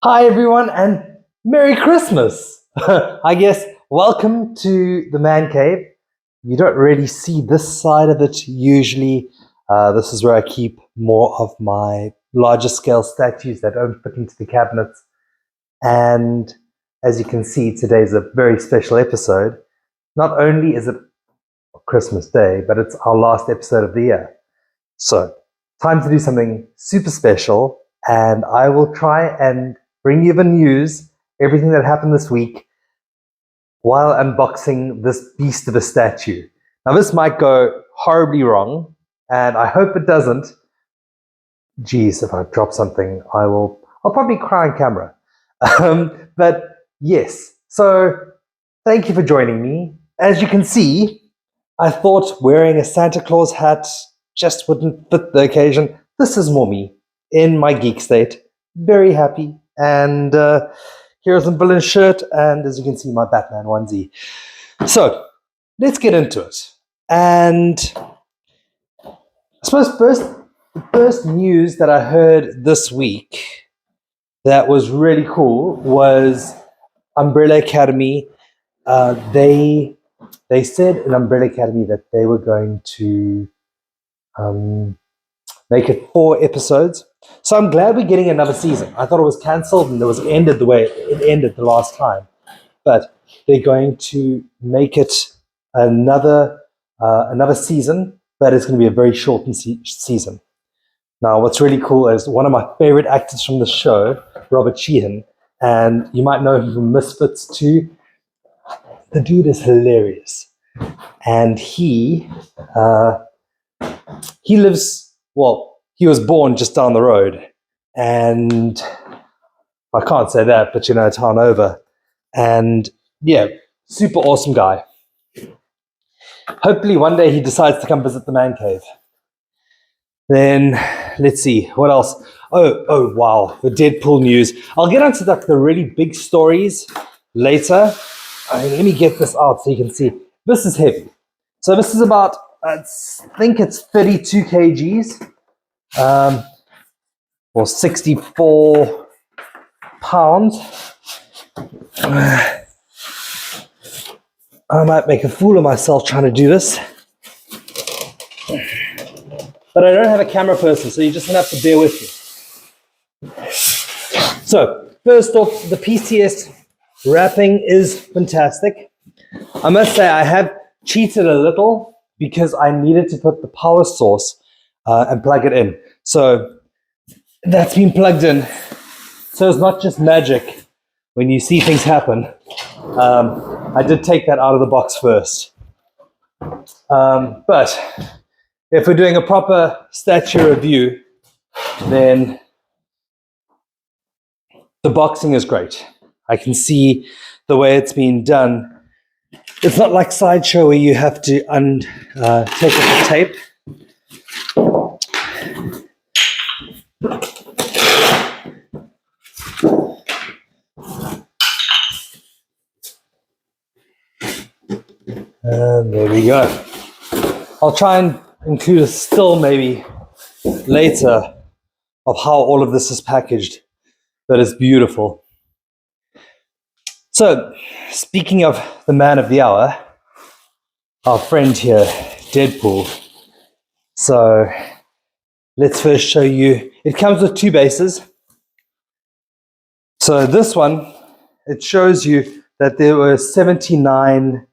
Hi, everyone, and Merry Christmas! I guess welcome to the Man Cave. You don't really see this side of it usually. This is where I keep more of my larger scale statues that don't fit into the cabinets. And as you can see, today's a very special episode. Not only is it Christmas Day, but it's our last episode of the year. So, time to do something super special, and I will try and bring you the news, everything that happened this week, while unboxing this beast of a statue. Now, this might go horribly wrong, and I hope it doesn't. Geez, if I drop something, I'll probably cry on camera. But yes, so thank you for joining me. As you can see, I thought wearing a Santa Claus hat just wouldn't fit the occasion. This is more me, in my geek state, very happy. And here's a villain shirt, and as you can see, my Batman onesie. So, let's get into it. And I suppose the first news that I heard this week that was really cool was Umbrella Academy. They said in Umbrella Academy that they were going to make it 4 episodes. So I'm glad we're getting another season. I thought it was cancelled and it was ended the way it ended the last time. But they're going to make it another season, but it's going to be a very shortened season. Now, what's really cool is one of my favorite actors from the show, Robert Sheehan, and you might know him from Misfits too. The dude is hilarious. And he lives, well, he was born just down the road. And I can't say that, but a town over. And yeah, super awesome guy. Hopefully one day he decides to come visit the Man Cave. Then, let's see, what else? Oh, wow, the Deadpool news. I'll get onto the really big stories later. Let me get this out so you can see. This is heavy. So this is about, I think it's 32 kgs, or 64 pounds. I might make a fool of myself trying to do this. But I don't have a camera person, so you're just going to have to bear with me. So, first off, the PCS wrapping is fantastic. I must say I have cheated a little because I needed to put the power source and plug it in. So that's been plugged in. So it's not just magic when you see things happen. I did take that out of the box first. But if we're doing a proper statue review, then the boxing is great. I can see the way it's been done. It's not like Sideshow where you have to take off the tape. And there we go. I'll try and include a still maybe later of how all of this is packaged, but it's beautiful. So, speaking of the man of the hour, our friend here, Deadpool. So, let's first show you. It comes with 2 bases. So this one, it shows you that there were 79,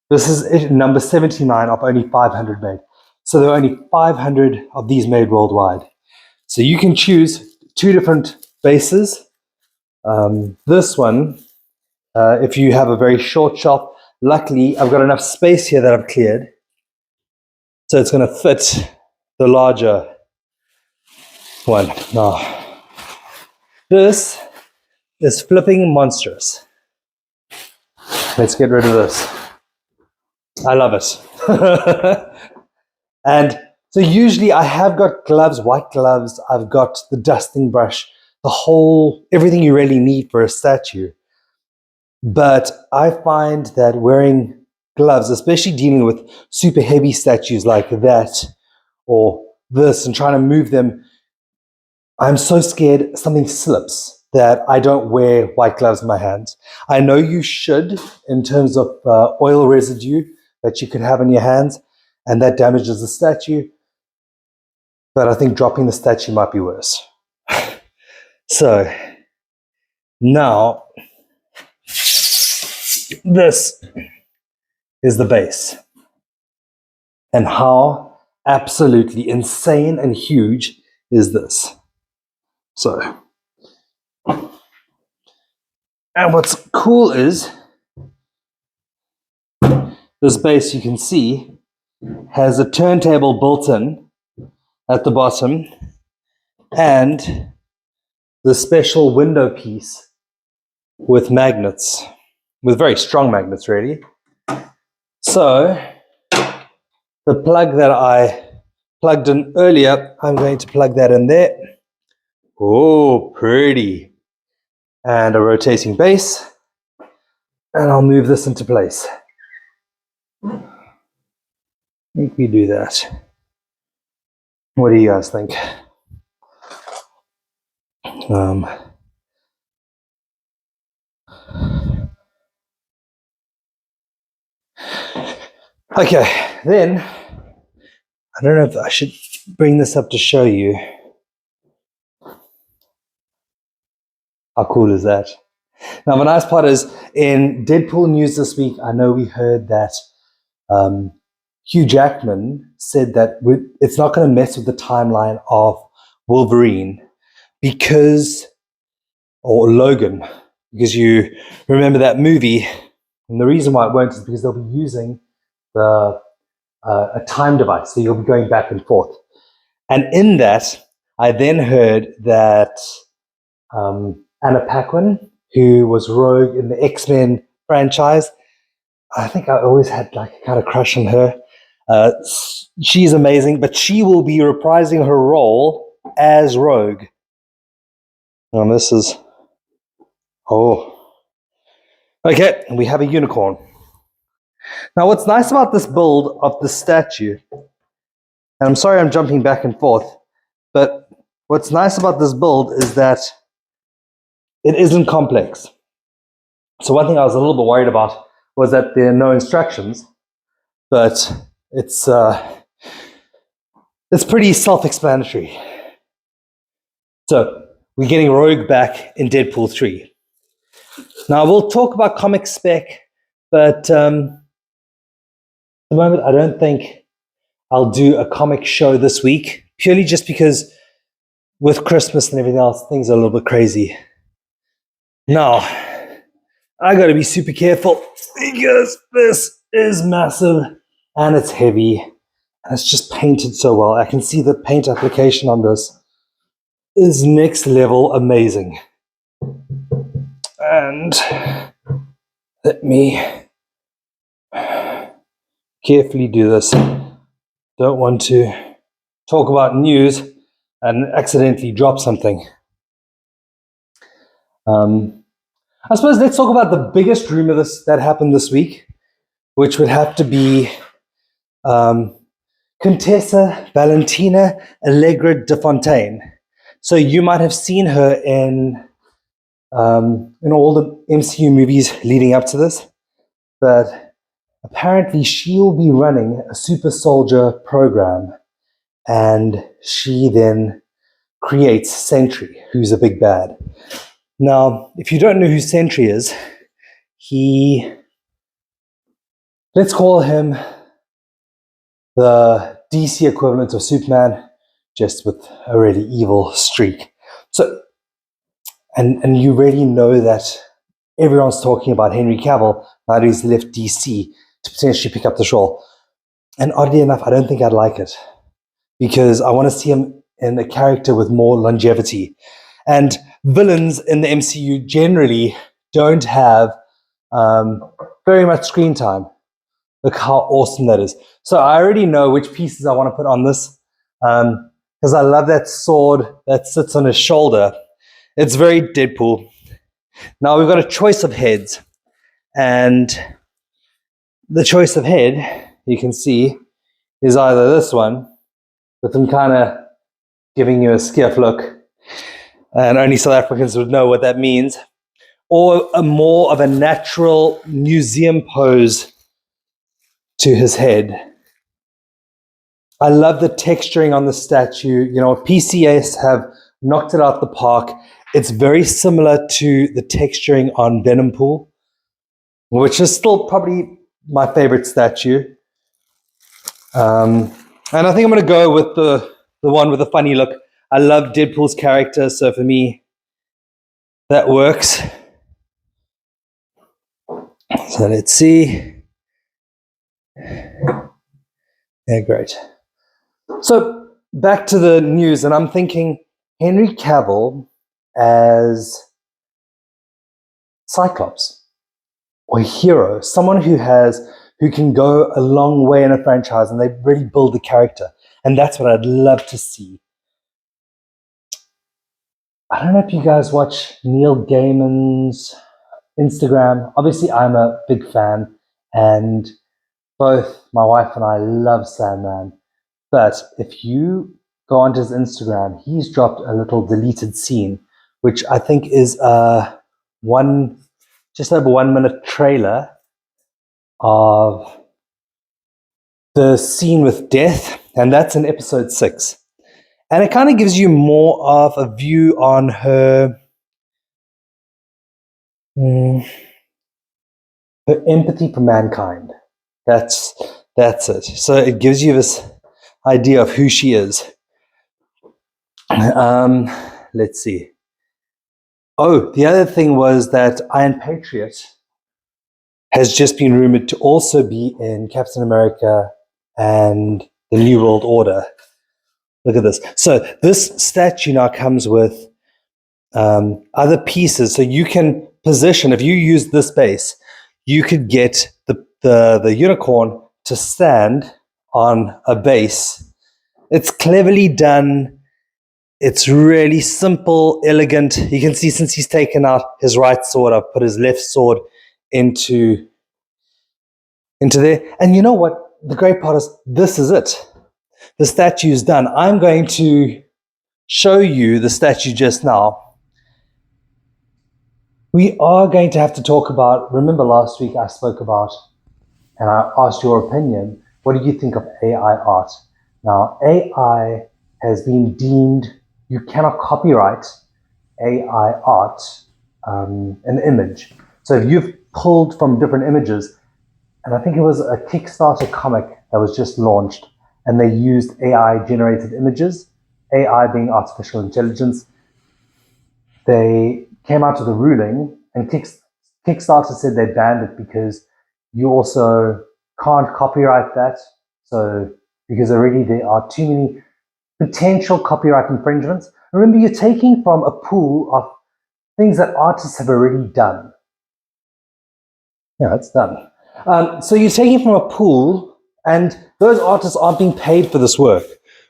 this is number 79 of only 500 made. So there are only 500 of these made worldwide. So you can choose 2 different bases. This one, if you have a very short shelf, luckily I've got enough space here that I've cleared. So it's going to fit the larger one. Now, this is flipping monstrous. Let's get rid of this. I love it. And so usually I have got gloves, white gloves. I've got the dusting brush, everything you really need for a statue. But I find that wearing gloves, especially dealing with super heavy statues like that or this and trying to move them, I'm so scared something slips that I don't wear white gloves in my hands. I know you should in terms of oil residue that you could have in your hands, and that damages the statue. But I think dropping the statue might be worse. So now this is the base. And how absolutely insane and huge is this? So, and what's cool is this base, you can see, has a turntable built in at the bottom and the special window piece with magnets, with very strong magnets, really. So, the plug that I plugged in earlier, I'm going to plug that in there. Oh, pretty. And a rotating base. And I'll move this into place. I think we do that. What do you guys think? Okay, then, I don't know if I should bring this up to show you. How cool is that? Now, the nice part is, in Deadpool news this week, I know we heard that Hugh Jackman said that it's not going to mess with the timeline of Wolverine or Logan, because you remember that movie, and the reason why it won't is because they'll be using a time device, so you'll be going back and forth. And in that, I then heard that Anna Paquin, who was Rogue in the X-Men franchise, I think I always had like a kind of crush on her. She's amazing, but she will be reprising her role as Rogue. And this is, okay, we have a unicorn. Now, what's nice about this build of the statue, and I'm sorry I'm jumping back and forth, but what's nice about this build is that it isn't complex. So one thing I was a little bit worried about was that there are no instructions, but it's pretty self-explanatory. So we're getting Rogue back in Deadpool 3. Now we'll talk about comic spec, but at the moment I don't think I'll do a comic show this week, purely just because with Christmas and everything else, things are a little bit crazy. Now, I gotta be super careful because this is massive and it's heavy and it's just painted so well. I can see the paint application on this is next level amazing. And let me carefully do this. Don't want to talk about news and accidentally drop something. I suppose let's talk about the biggest rumor that happened this week, which would have to be Contessa Valentina Allegra de Fontaine. So you might have seen her in all the MCU movies leading up to this, but apparently she will be running a super soldier program, and she then creates Sentry, who's a big bad. Now, if you don't know who Sentry is, let's call him the DC equivalent of Superman, just with a really evil streak. So, and you really know that everyone's talking about Henry Cavill now that he's left DC to potentially pick up this role. And oddly enough, I don't think I'd like it, because I want to see him in a character with more longevity. And villains in the MCU generally don't have very much screen time. Look how awesome that is. So I already know which pieces I want to put on this, because I love that sword that sits on his shoulder. It's very Deadpool. Now we've got a choice of heads, and the choice of head, you can see, is either this one, with him kind of giving you a skiff look. and only South Africans would know what that means, or a more of a natural museum pose to his head. I love the texturing on the statue. You know, PCS have knocked it out the park. It's very similar to the texturing on Venom Pool, which is still probably my favorite statue. And I think I'm going to go with the one with the funny look. I love Deadpool's character, so for me, that works. So let's see. Yeah, great. So back to the news, and I'm thinking Henry Cavill as Cyclops, or a hero, someone who can go a long way in a franchise, and they really build the character, and that's what I'd love to see. I don't know if you guys watch Neil Gaiman's Instagram. Obviously, I'm a big fan, and both my wife and I love Sandman. But if you go onto his Instagram, he's dropped a little deleted scene, which I think is just over 1 minute trailer of the scene with Death, and that's in episode 6. And it kind of gives you more of a view on her empathy for mankind. That's it. So it gives you this idea of who she is. Let's see. Oh, the other thing was that Iron Patriot has just been rumored to also be in Captain America and the New World Order. Look at this. So this statue now comes with other pieces. So you can position, if you use this base, you could get the unicorn to stand on a base. It's cleverly done. It's really simple, elegant. You can see since he's taken out his right sword, I've put his left sword into there. And you know what? The great part is this is it. The statue is done. I'm going to show you the statue just now. We are going to have to talk about, remember last week I spoke about, and I asked your opinion, what do you think of AI art? Now, AI has been deemed, you cannot copyright AI art, an image. So if you've pulled from different images, and I think it was a Kickstarter comic that was just launched, and they used AI generated images, AI being artificial intelligence. They came out with a ruling, and Kickstarter said they banned it because you also can't copyright that. So because already there are too many potential copyright infringements. Remember, you're taking from a pool of things that artists have already done. Yeah, it's done. So you're taking from a pool, and those artists aren't being paid for this work,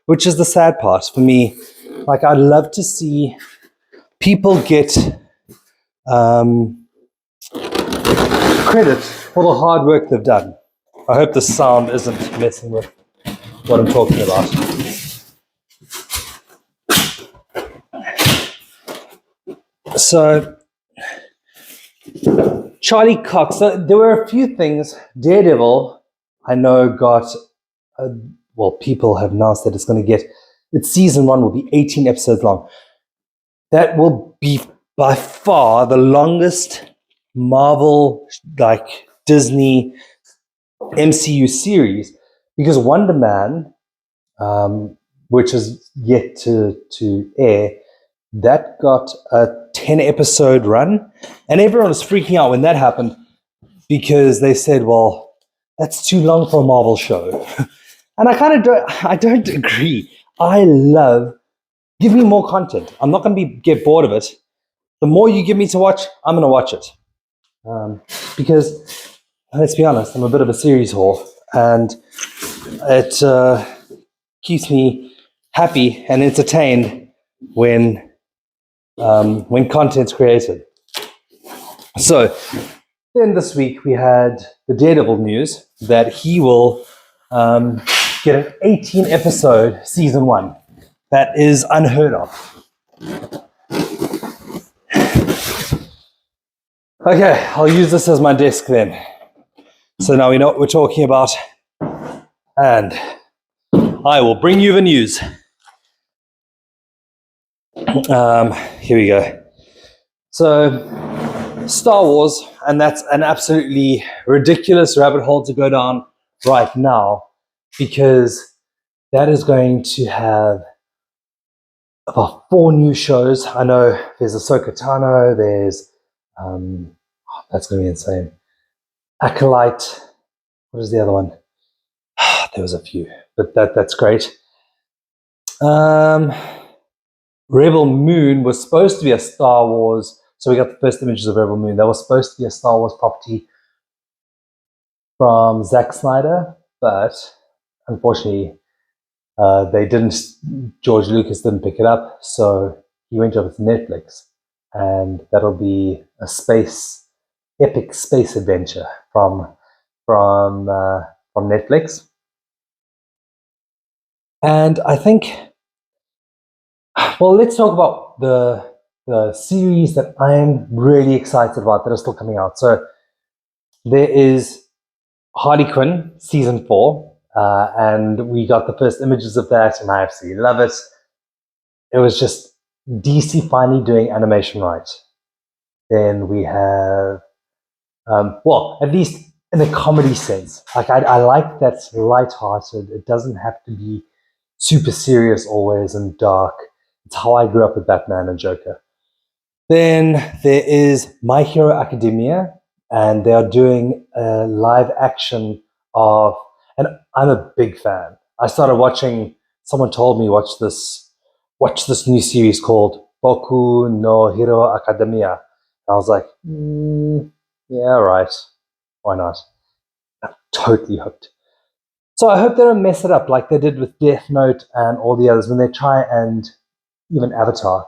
which is the sad part for me. Like, I'd love to see people get credit for the hard work they've done. I hope the sound isn't messing with what I'm talking about. So, Charlie Cox. So there were a few things. Daredevil, I know, got, people have announced that it's going to get, its season 1 will be 18 episodes long. That will be by far the longest Marvel, like Disney MCU series, because Wonder Man, which is yet to air, that got a 10 episode run, and everyone was freaking out when that happened because they said, well, that's too long for a Marvel show. And I don't agree. Give me more content. I'm not going to get bored of it. The more you give me to watch, I'm going to watch it. Because, let's be honest, I'm a bit of a series whore, and it keeps me happy and entertained when content's created. So then this week we had the Daredevil news that he will get an 18 episode season 1. That is unheard of. Okay, I'll use this as my desk then. So now we know what we're talking about, and I will bring you the news. Here we go. So, Star Wars, and that's an absolutely ridiculous rabbit hole to go down right now, because that is going to have about 4 new shows. I know there's Ahsoka Tano, there's, that's going to be insane. Acolyte, what is the other one? There was a few, but that's great. Rebel Moon was supposed to be a Star Wars, so we got the first images of Rebel Moon. That was supposed to be a Star Wars property from Zack Snyder, but unfortunately, they didn't. George Lucas didn't pick it up, so he went over to Netflix, and that'll be a epic space adventure from Netflix. And I think, well, let's talk about the series that I'm really excited about that are still coming out. So there is Harley Quinn season 4, and we got the first images of that, and I absolutely love it. It was just DC finally doing animation right. Then we have, well, at least in a comedy sense. Like I like that light-hearted. It doesn't have to be super serious always and dark. It's how I grew up with Batman and Joker. Then there is My Hero Academia, and they are doing a live action of, and I'm a big fan. I started watching, someone told me watch this new series called Boku no Hero Academia. And I was like, yeah, right. Why not? I'm totally hooked. So I hope they don't mess it up like they did with Death Note and all the others when they try, and even Avatar,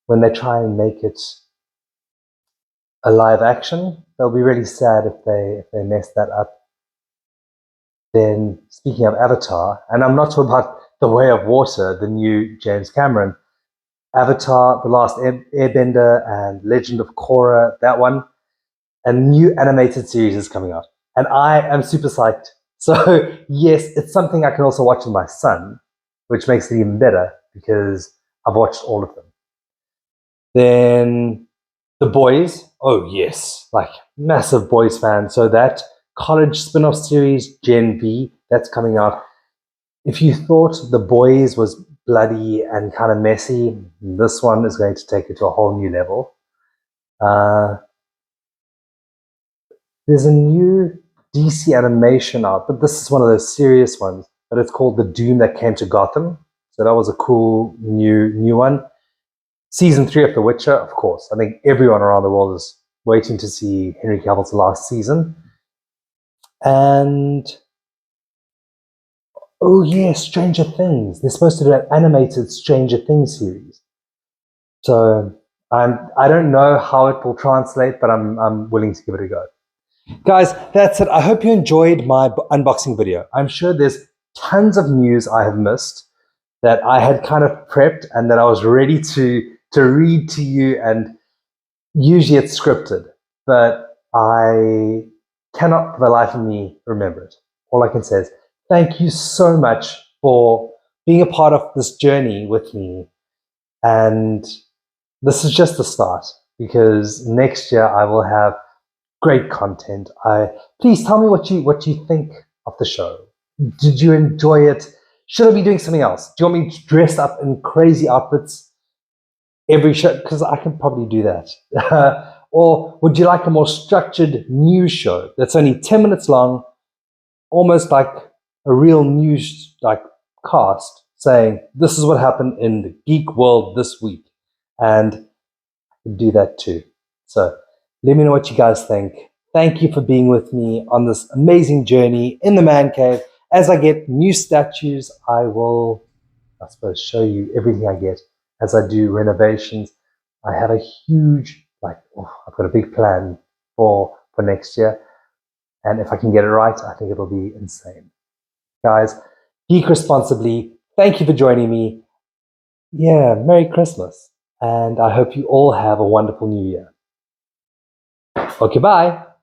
when they try and make it a live action. They'll be really sad if they mess that up. Then, speaking of Avatar, and I'm not talking about The Way of Water, the new James Cameron, Avatar, The Last Airbender, and Legend of Korra, that one, a new animated series is coming out. And I am super psyched. So, yes, it's something I can also watch with my son, which makes it even better because I've watched all of them. Then The Boys, oh yes, like massive Boys fan. So that college spin-off series, Gen V, that's coming out. If you thought The Boys was bloody and kind of messy, this one is going to take it to a whole new level. There's a new DC animation out, but this is one of those serious ones. But it's called The Doom That Came to Gotham. So that was a cool new one. Season 3 of The Witcher, of course. I think everyone around the world is waiting to see Henry Cavill's last season. And oh yeah, Stranger Things. They're supposed to do an animated Stranger Things series. So I don't know how it will translate, but I'm willing to give it a go. Guys, that's it. I hope you enjoyed my unboxing video. I'm sure there's tons of news I have missed that I had kind of prepped and that I was ready to read to you, and usually it's scripted, but I cannot for the life of me remember it. All I can say is thank you so much for being a part of this journey with me, and this is just the start, because next year I will have great content. Please tell me what you think of the show. Did you enjoy it? Should I be doing something else? Do you want me to dress up in crazy outfits every show? Because I can probably do that. Or would you like a more structured news show that's only 10 minutes long, almost like a real news like cast, saying this is what happened in the geek world this week? And I could do that too. So let me know what you guys think. Thank you for being with me on this amazing journey in the man cave. As I get new statues, I will, I suppose, show you everything I get as I do renovations. I have a huge, I've got a big plan for next year. And if I can get it right, I think it'll be insane. Guys, geek responsibly. Thank you for joining me. Yeah, Merry Christmas. And I hope you all have a wonderful New Year. Okay, bye.